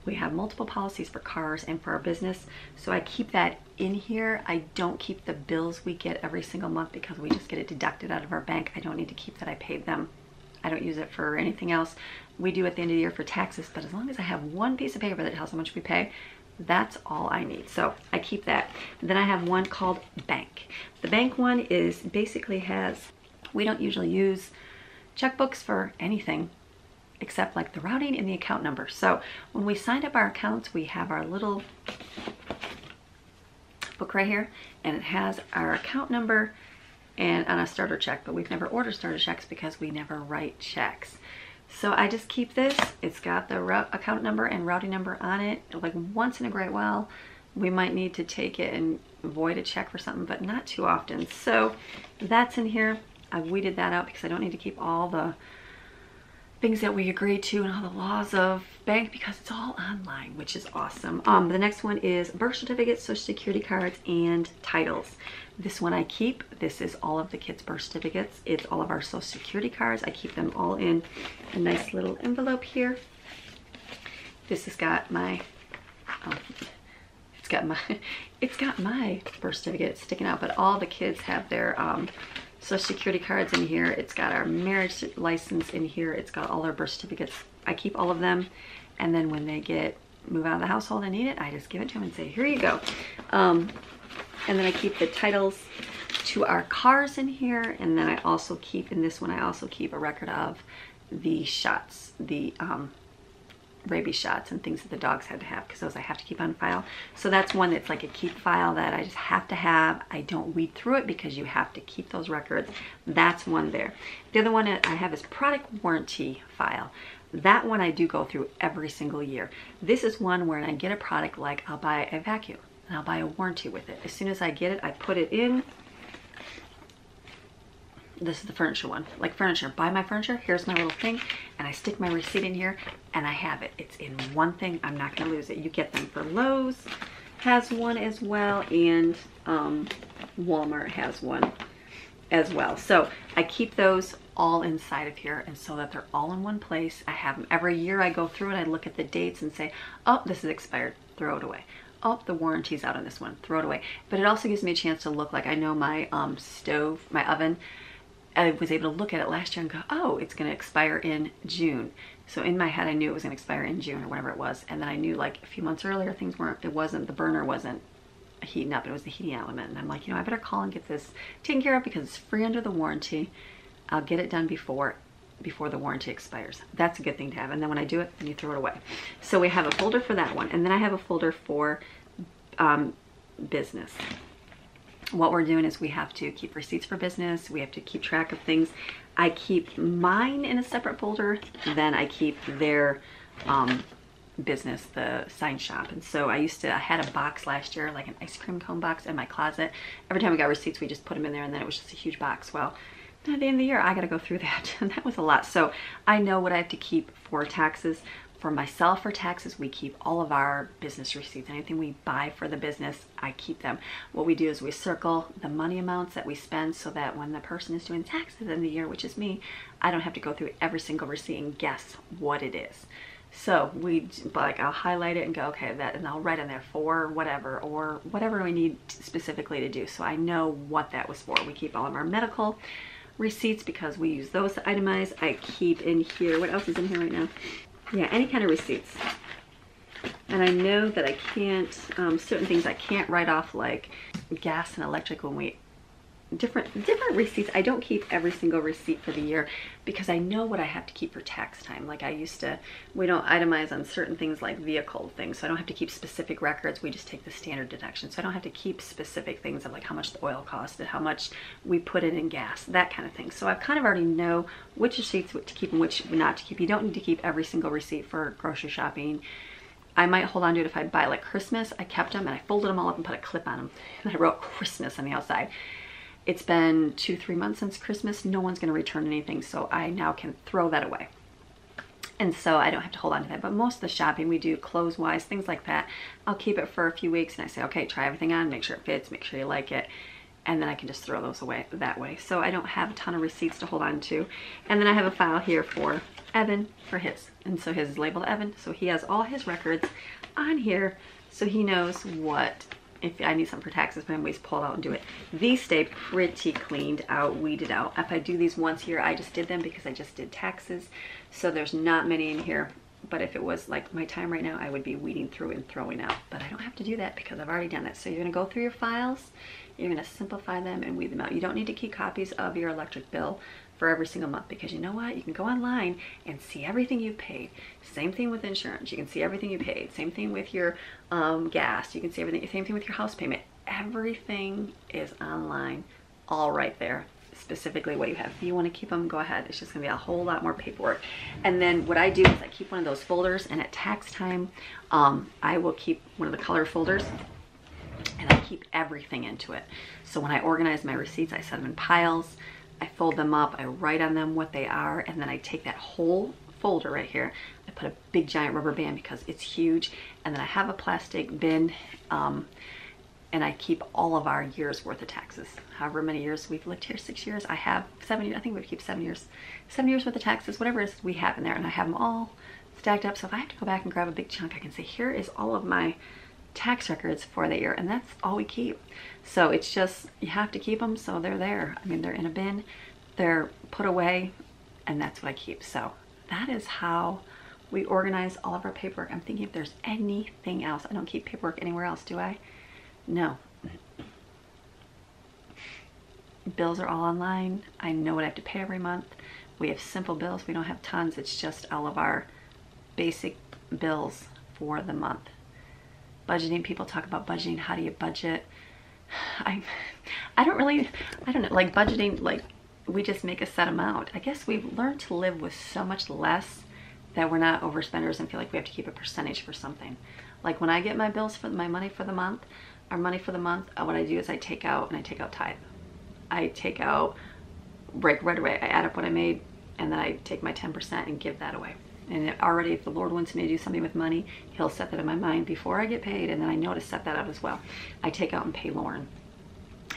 We have multiple policies for cars and for our business, so I keep that in here. I don't keep the bills we get every single month because we just get it deducted out of our bank. I don't need to keep that. I paid them. I don't use it for anything else. We do at the end of the year for taxes, but as long as I have one piece of paper that tells how much we pay, that's all I need. So I keep that. Then I have one called bank. The bank one is basically we don't usually use checkbooks for anything except like the routing and the account number. So when we signed up our accounts, we have our little book right here, and it has our account number and on a starter check, but we've never ordered starter checks because we never write checks. So I just keep this. It's got the account number and routing number on it. Like once in a great while, we might need to take it and void a check for something, but not too often. So that's in here. I weeded that out because I don't need to keep all the things that we agreed to and all the laws of bank because it's all online, which is awesome. The next one is birth certificates, social security cards, and titles. This one I keep. This is all of the kids' birth certificates. It's all of our social security cards. I keep them all in a nice little envelope here. This has got my, it's got my birth certificate sticking out, but all the kids have their social security cards in here. It's got our marriage license in here. It's got all our birth certificates. I keep all of them, and then when they move out of the household and need it, I just give it to them and say, here you go. And then I keep the titles to our cars in here, and then I also keep, in this one, I also keep a record of the shots, the rabies shots and things that the dogs had to have, because those I have to keep on file. So that's one that's like a keep file that I just have to have. I don't weed through it because you have to keep those records. That's one there. The other one that I have is product warranty file. That one I do go through every single year. This is one where when I get a product, like I'll buy a vacuum and I'll buy a warranty with it. As soon as I get it, I put it in. This is the furniture one. Like furniture, buy my furniture, here's my little thing, and I stick my receipt in here and I have it. It's in one thing, I'm not gonna lose it. You get them for Lowe's, has one as well, and Walmart has one as well. So I keep those all inside of here, and so that they're all in one place. I have them every year. I go through it, I look at the dates and say, oh, this is expired, throw it away. Oh, the warranty's out on this one, throw it away. But it also gives me a chance to look, like I know my stove, my oven, I was able to look at it last year and go, oh, it's going to expire in June. So in my head, I knew it was gonna expire in June or whatever it was. And then I knew like a few months earlier, the burner wasn't heating up, it was the heating element. And I'm like, you know, I better call and get this taken care of because it's free under the warranty. I'll get it done before the warranty expires. That's a good thing to have. And then when I do it, then you throw it away. So we have a folder for that one. And then I have a folder for business. What we're doing is we have to keep receipts for business. We have to keep track of things. I keep mine in a separate folder. Then I keep their business, the sign shop. And so I had a box last year, like an ice cream cone box in my closet. Every time we got receipts, we just put them in there, and then it was just a huge box. Well, at the end of the year, I got to go through that, and that was a lot. So I know what I have to keep for taxes. For myself, for taxes, we keep all of our business receipts. Anything we buy for the business, I keep them. What we do is we circle the money amounts that we spend so that when the person is doing taxes in the year, which is me, I don't have to go through every single receipt and guess what it is. So I'll highlight it and go, okay, that, and I'll write in there for whatever, or whatever we need specifically to do. So I know what that was for. We keep all of our medical receipts because we use those to itemize. I keep in here, what else is in here right now? Yeah, any kind of receipts. And I know that I can't, certain things I can't write off, like gas and electric when we, different receipts. I don't keep every single receipt for the year because I know what I have to keep for tax time. Like we don't itemize on certain things like vehicle things, so I don't have to keep specific records. We just take the standard deduction. So I don't have to keep specific things of like how much the oil costed, how much we put in gas, that kind of thing. So I kind of already know which receipts to keep and which not to keep. You don't need to keep every single receipt for grocery shopping. I might hold on to it if I buy like Christmas. I kept them and I folded them all up and put a clip on them. And I wrote Christmas on the outside. It's been 2-3 months since Christmas. No one's going to return anything, so I now can throw that away. And so I don't have to hold on to that. But most of the shopping we do, clothes-wise, things like that, I'll keep it for a few weeks and I say, okay, try everything on, make sure it fits, make sure you like it. And then I can just throw those away that way. So I don't have a ton of receipts to hold on to. And then I have a file here for Evan, for his. And so his is labeled Evan. So he has all his records on here so he knows what, if I need something for taxes, but anyways, pull it out and do it. These stay pretty cleaned out, weeded out. If I do these once a year, I just did them because I just did taxes. So there's not many in here. But if it was like my time right now, I would be weeding through and throwing out. But I don't have to do that because I've already done that. So you're gonna go through your files, you're gonna simplify them and weed them out. You don't need to keep copies of your electric bill for every single month because you know what? You can go online and see everything you've paid. Same thing with insurance. You can see everything you paid. Same thing with your gas. You can see everything. Same thing with your house payment. Everything is online, all right there. Specifically what you have. If you want to keep them, go ahead. It's just gonna be a whole lot more paperwork. And then what I do is I keep one of those folders, and at tax time I will keep one of the color folders and I keep everything into it. So when I organize my receipts, I set them in piles, I fold them up, I write on them what they are, and then I take that whole folder right here, I put a big giant rubber band because it's huge, and then I have a plastic bin and I keep all of our years worth of taxes. However many years we've lived here, 6 years. I have 7 years, I think we keep 7 years. 7 years worth of taxes, whatever it is we have in there, and I have them all stacked up. So if I have to go back and grab a big chunk, I can say, here is all of my tax records for the year, and that's all we keep. So it's just, you have to keep them so they're there. I mean, they're in a bin, they're put away, and that's what I keep. So that is how we organize all of our paperwork. I'm thinking if there's anything else. I don't keep paperwork anywhere else, do I? No. Bills are all online. I know what I have to pay every month. We have simple bills. We don't have tons. It's just all of our basic bills for the month. Budgeting, people talk about budgeting. How do you budget? I don't know, like budgeting, like we just make a set amount. I guess we've learned to live with so much less that we're not overspenders and feel like we have to keep a percentage for something. Like when I get my bills for my money for the month, what I do is I take out tithe. I take out, break right away. I add up what I made, and then I take my 10% and give that away. And already, if the Lord wants me to do something with money, he'll set that in my mind before I get paid, and then I know to set that out as well. I take out and pay Lauren.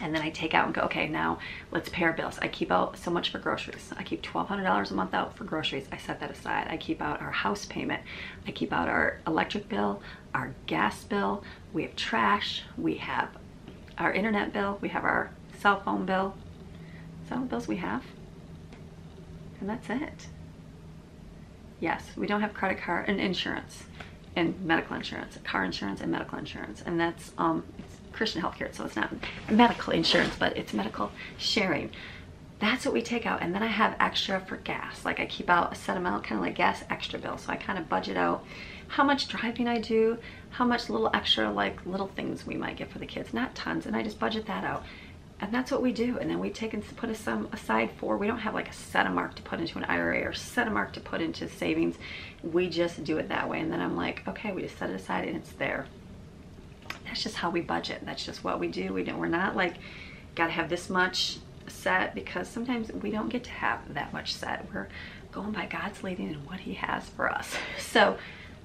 And then I take out and go, okay, now let's pay our bills. I keep out so much for groceries. I keep $1,200 a month out for groceries. I set that aside. I keep out our house payment. I keep out our electric bill, our gas bill. We have trash. We have our internet bill. We have our cell phone bill. That's all the bills we have. And that's it. Yes, we don't have credit card and insurance and medical insurance, car insurance and medical insurance. And that's, it's Christian healthcare, so it's not medical insurance, but it's medical sharing. That's what we take out. And then I have extra for gas. Like I keep out a set amount, kind of like gas extra bill. So I kind of budget out how much driving I do, how much little extra, like little things we might get for the kids, not tons. And I just budget that out. And that's what we do. And then we take and put some aside for, we don't have like a set amount to put into an IRA or set amount to put into savings. We just do it that way. And then I'm like, okay, we just set it aside and it's there. That's just how we budget. That's just what we do. We're not like, gotta have this much set, because sometimes we don't get to have that much set. We're going by God's leading and what he has for us. So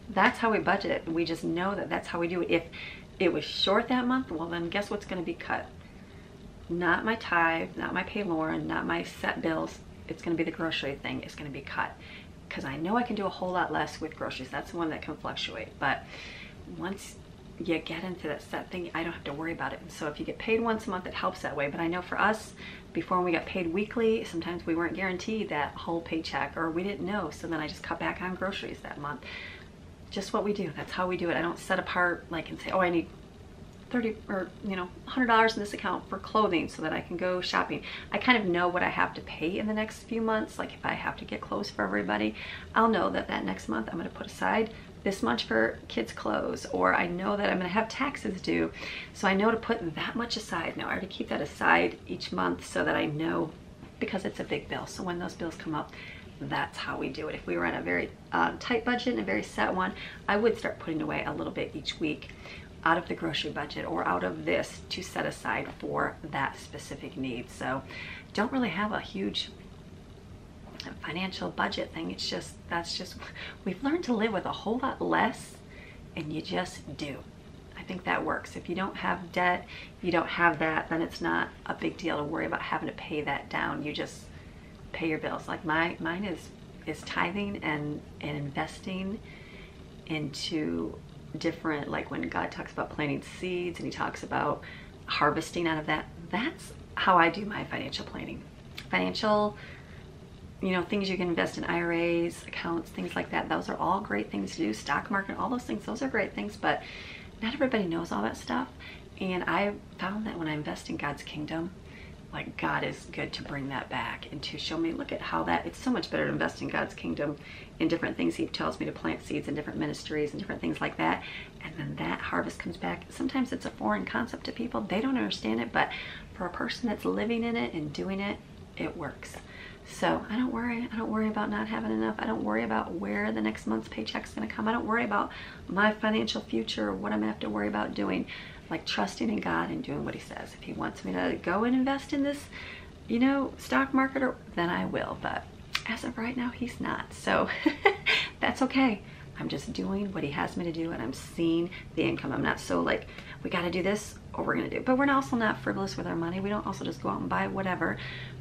that's how we budget. We just know that that's how we do it. If it was short that month, well then guess what's going to be cut? Not my tithe, not my pay Lauren, not my set bills. It's going to be the grocery thing. It's going to be cut, because I know I can do a whole lot less with groceries. That's the one that can fluctuate. But once you get into that set thing, I don't have to worry about it. And so if you get paid once a month, it helps that way. But I know for us, before when we got paid weekly, sometimes we weren't guaranteed that whole paycheck, or we didn't know. So then I just cut back on groceries that month. Just what we do. That's how we do it. I don't set apart like and say, oh, I need 30 or $100 in this account for clothing so that I can go shopping. I kind of know what I have to pay in the next few months. Like if I have to get clothes for everybody, I'll know that next month I'm going to put aside this much for kids' clothes, or I know that I'm going to have taxes due, so I know to put that much aside. Now I already keep that aside each month so that I know, because it's a big bill. So when those bills come up, that's how we do it. If we were on a very tight budget and a very set one, I would start putting away a little bit each week out of the grocery budget or out of this to set aside for that specific need. So don't really have a huge financial budget thing. It's just, we've learned to live with a whole lot less, and you just do. I think that works. If you don't have debt, you don't have that, then it's not a big deal to worry about having to pay that down. You just pay your bills. Like mine is tithing and investing into different, like when God talks about planting seeds and he talks about harvesting out of that, that's how I do my financial planning. Financial, things you can invest in, IRAs, accounts, things like that. Those are all great things to do. Stock market, all those things, those are great things, but not everybody knows all that stuff. And I found that when I invest in God's kingdom, like God is good to bring that back and to show me, look at how it's so much better to invest in God's kingdom in different things. He tells me to plant seeds in different ministries and different things like that. And then that harvest comes back. Sometimes it's a foreign concept to people. They don't understand it, but for a person that's living in it and doing it, it works. So I don't worry. I don't worry about not having enough. I don't worry about where the next month's paycheck's going to come. I don't worry about my financial future or what I'm going to have to worry about doing. Like trusting in God and doing what he says. If he wants me to go and invest in this, stock market, then I will. But as of right now, he's not. So that's okay. I'm just doing what he has me to do, and I'm seeing the income. I'm not so like, we got to do this or we're going to do. But we're also not frivolous with our money. We don't also just go out and buy whatever.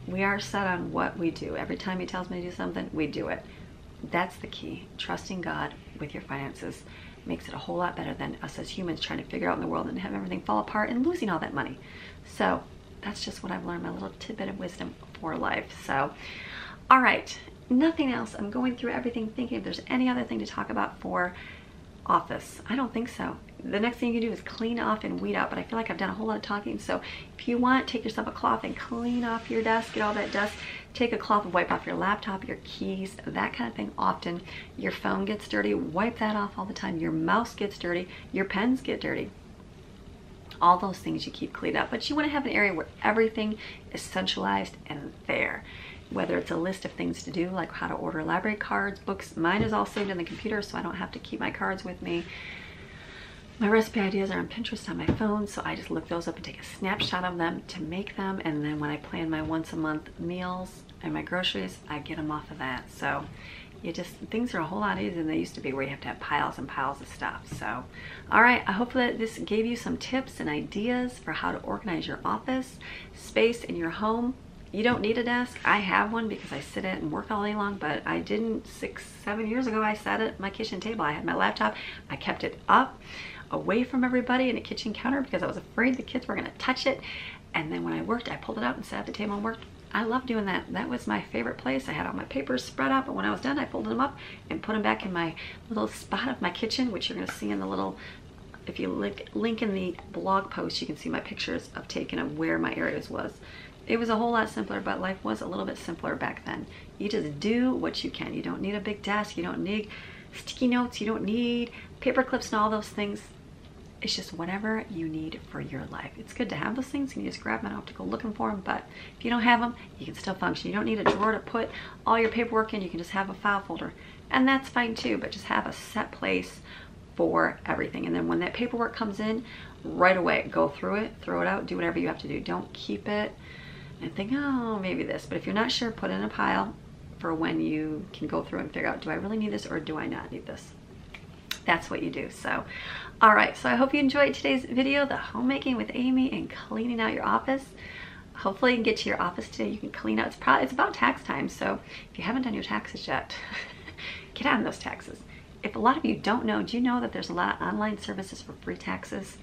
We are set on what we do. Every time he tells me to do something, we do it. That's the key. Trusting God with your finances makes it a whole lot better than us as humans trying to figure out in the world and have everything fall apart and losing all that money. So that's just what I've learned, my little tidbit of wisdom for life. So, all right, nothing else. I'm going through everything thinking if there's any other thing to talk about for office. I don't think so. The next thing you can do is clean off and weed out, but I feel like I've done a whole lot of talking. So if you want, take yourself a cloth and clean off your desk, get all that dust. Take a cloth and wipe off your laptop, your keys, that kind of thing often. Your phone gets dirty, wipe that off all the time. Your mouse gets dirty, your pens get dirty. All those things you keep cleaned up, but you want to have an area where everything is centralized and there. Whether it's a list of things to do, like how to order library cards, books. Mine is all saved in the computer, so I don't have to keep my cards with me. My recipe ideas are on Pinterest on my phone, so I just look those up and take a snapshot of them to make them. And then when I plan my once a month meals and my groceries, I get them off of that. So things are a whole lot easier than they used to be, where you have to have piles and piles of stuff. So, all right, I hope that this gave you some tips and ideas for how to organize your office space in your home. You don't need a desk. I have one because I sit at and work all day long, but I didn't 6-7 years ago. I sat at my kitchen table. I had my laptop. I kept it up away from everybody in a kitchen counter because I was afraid the kids were going to touch it. And then when I worked, I pulled it out and sat at the table and worked. I love doing that. That was my favorite place. I had all my papers spread out, but when I was done, I folded them up and put them back in my little spot of my kitchen, which you're gonna see in the little, if you link in the blog post, you can see my pictures of taking of where my areas was. It was a whole lot simpler, but life was a little bit simpler back then. You just do what you can. You don't need a big desk. You don't need sticky notes. You don't need paper clips and all those things. It's just whatever you need for your life. It's good to have those things and you just grab them. I don't have to go looking for them, but if you don't have them, you can still function. You don't need a drawer to put all your paperwork in. You can just have a file folder, and that's fine too, but just have a set place for everything. And then when that paperwork comes in, right away, go through it, throw it out, do whatever you have to do. Don't keep it and think, oh, maybe this. But if you're not sure, put it in a pile for when you can go through and figure out, do I really need this or do I not need this? That's what you do. So, all right. So I hope you enjoyed today's video, the homemaking with Amy and cleaning out your office. Hopefully you can get to your office today. You can clean out. It's about tax time. So if you haven't done your taxes yet, get on those taxes. If a lot of you don't know, do you know that there's a lot of online services for free taxes?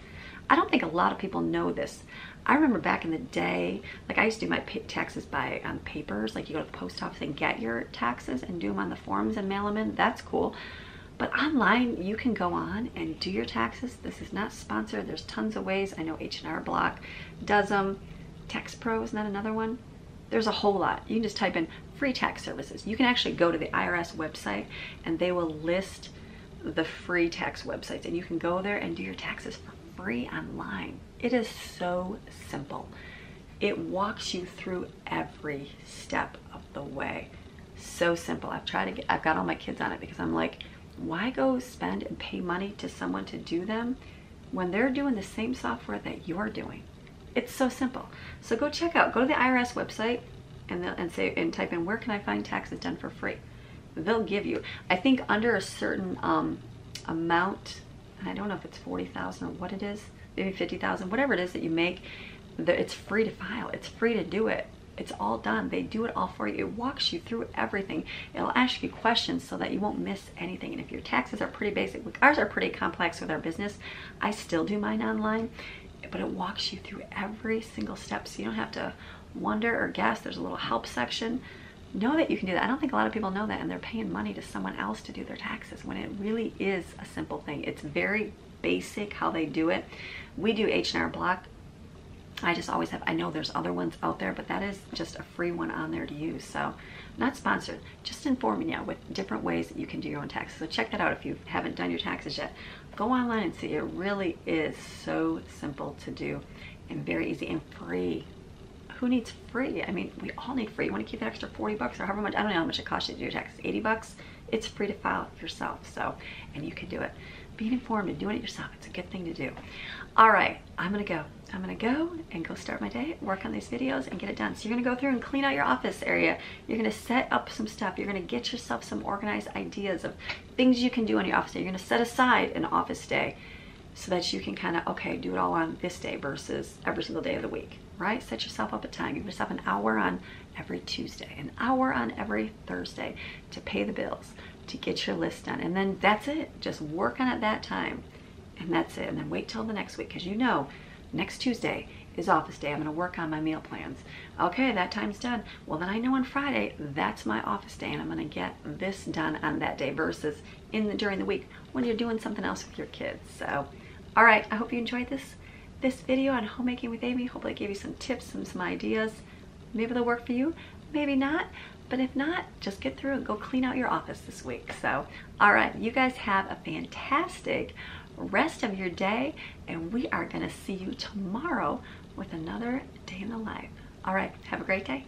I don't think a lot of people know this. I remember back in the day, like I used to do my taxes by papers, like you go to the post office and get your taxes and do them on the forms and mail them in. That's cool. But online, you can go on and do your taxes. This is not sponsored. There's tons of ways. I know H&R Block does them. Tax Pro, isn't that another one? There's a whole lot. You can just type in free tax services. You can actually go to the IRS website and they will list the free tax websites, and you can go there and do your taxes for free online. It is so simple. It walks you through every step of the way. So simple. I've got all my kids on it because I'm like, why go spend and pay money to someone to do them when they're doing the same software that you're doing? It's so simple. So go check out, go to the IRS website and type in, where can I find taxes done for free? They'll give you, I think under a certain amount, and I don't know if it's 40,000 or what it is, maybe 50,000, whatever it is that you make, it's free to file. It's free to do it. It's all done. They do it all for you. It walks you through everything. It'll ask you questions so that you won't miss anything. And if your taxes are pretty basic, ours are pretty complex with our business. I still do mine online, but it walks you through every single step, so you don't have to wonder or guess. There's a little help section. Know that you can do that. I don't think a lot of people know that, and they're paying money to someone else to do their taxes when it really is a simple thing. It's very basic how they do it. We do H&R Block. I just always have, I know there's other ones out there, but that is just a free one on there to use. So not sponsored, just informing you with different ways that you can do your own taxes. So check that out if you haven't done your taxes yet. Go online and see. It really is so simple to do and very easy and free. Who needs free? I mean, we all need free. You want to keep that extra 40 bucks or however much, I don't know how much it costs you to do your taxes, 80 bucks? It's free to file yourself. So, and you can do it. Being informed and doing it yourself, it's a good thing to do. All right, I'm gonna go and go start my day, work on these videos and get it done. So you're gonna go through and clean out your office area. You're gonna set up some stuff. You're gonna get yourself some organized ideas of things you can do on your office day. You're gonna set aside an office day so that you can kind of, okay, do it all on this day versus every single day of the week, right? Set yourself up a time. Give yourself an hour on every Tuesday, an hour on every Thursday to pay the bills, to get your list done. And then that's it. Just work on it that time. And that's it. And then wait till the next week, because you know next Tuesday is office day. I'm going to work on my meal plans. Okay, that time's done. Well, then I know on Friday, that's my office day, and I'm going to get this done on that day versus during the week when you're doing something else with your kids. So, all right, I hope you enjoyed this video on Homemaking with Amy. Hopefully it gave you some tips and some ideas. Maybe they'll work for you, maybe not. But if not, just get through and go clean out your office this week. So, all right, you guys have a fantastic rest of your day, and we are going to see you tomorrow with another day in the life. All right, have a great day.